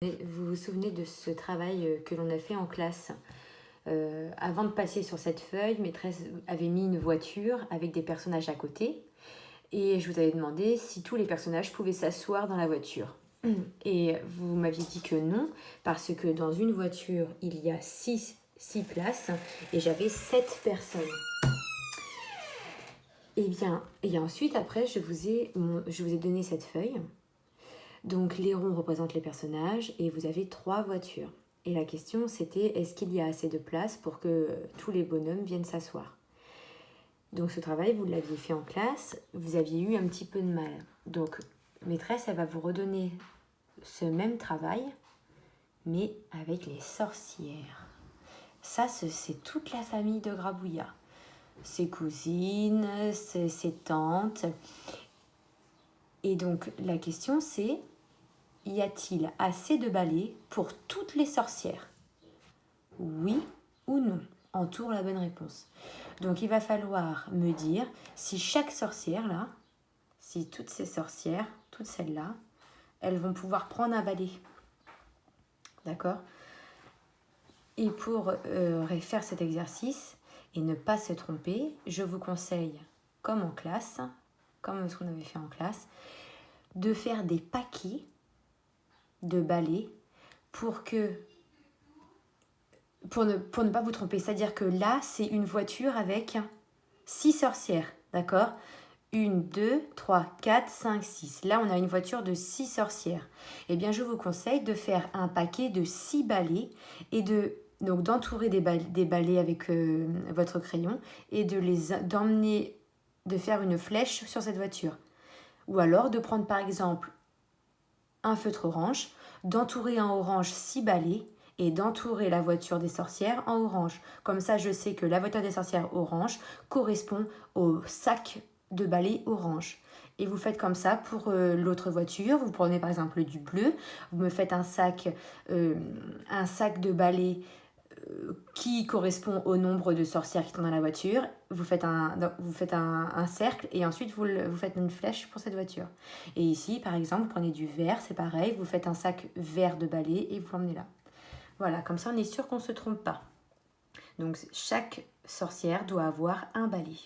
Vous vous souvenez de ce travail que l'on a fait en classe? Avant de passer sur cette feuille, maîtresse avait mis une voiture avec des personnages à côté et je vous avais demandé si tous les personnages pouvaient s'asseoir dans la voiture. Et vous m'aviez dit que non, parce que dans une voiture, il y a 6 places et j'avais 7 personnes. Et bien, et ensuite, après, je vous ai donné cette feuille. Donc les ronds représentent les personnages et vous avez 3 voitures. Et la question c'était, est-ce qu'il y a assez de place pour que tous les bonhommes viennent s'asseoir? Donc ce travail, vous l'aviez fait en classe, vous aviez eu un petit peu de mal. Donc maîtresse, elle va vous redonner ce même travail, mais avec les sorcières. Ça, c'est toute la famille de Grabouilla. Ses cousines, ses tantes. Et donc la question c'est, y a-t-il assez de balais pour toutes les sorcières? Oui ou non? Entoure la bonne réponse. Donc il va falloir me dire si chaque sorcière là, si toutes ces sorcières, toutes celles-là, elles vont pouvoir prendre un balai. D'accord? Et pour faire cet exercice et ne pas se tromper, je vous conseille, comme en classe, comme ce qu'on avait fait en classe, de faire des paquets de balais pour ne pas vous tromper. C'est-à-dire que là, c'est une voiture avec 6 sorcières, d'accord? 1, 2, 3, 4, 5, 6. Là, on a une voiture de 6 sorcières. Eh bien, je vous conseille de faire un paquet de 6 balais et donc d'entourer des balais avec votre crayon et d'emmener, de faire une flèche sur cette voiture. Ou alors de prendre par exemple un feutre orange, d'entourer en orange 6 balais et d'entourer la voiture des sorcières en orange. Comme ça, je sais que la voiture des sorcières orange correspond au sac de balais orange. Et vous faites comme ça pour l'autre voiture. Vous prenez par exemple du bleu, vous me faites un sac de balais qui correspond au nombre de sorcières qui sont dans la voiture. Vous faites un cercle et ensuite vous faites une flèche pour cette voiture. Et ici, par exemple, vous prenez du vert, c'est pareil, vous faites un sac vert de balais et vous l'emmenez là. Voilà, comme ça on est sûr qu'on ne se trompe pas. Donc chaque sorcière doit avoir un balai.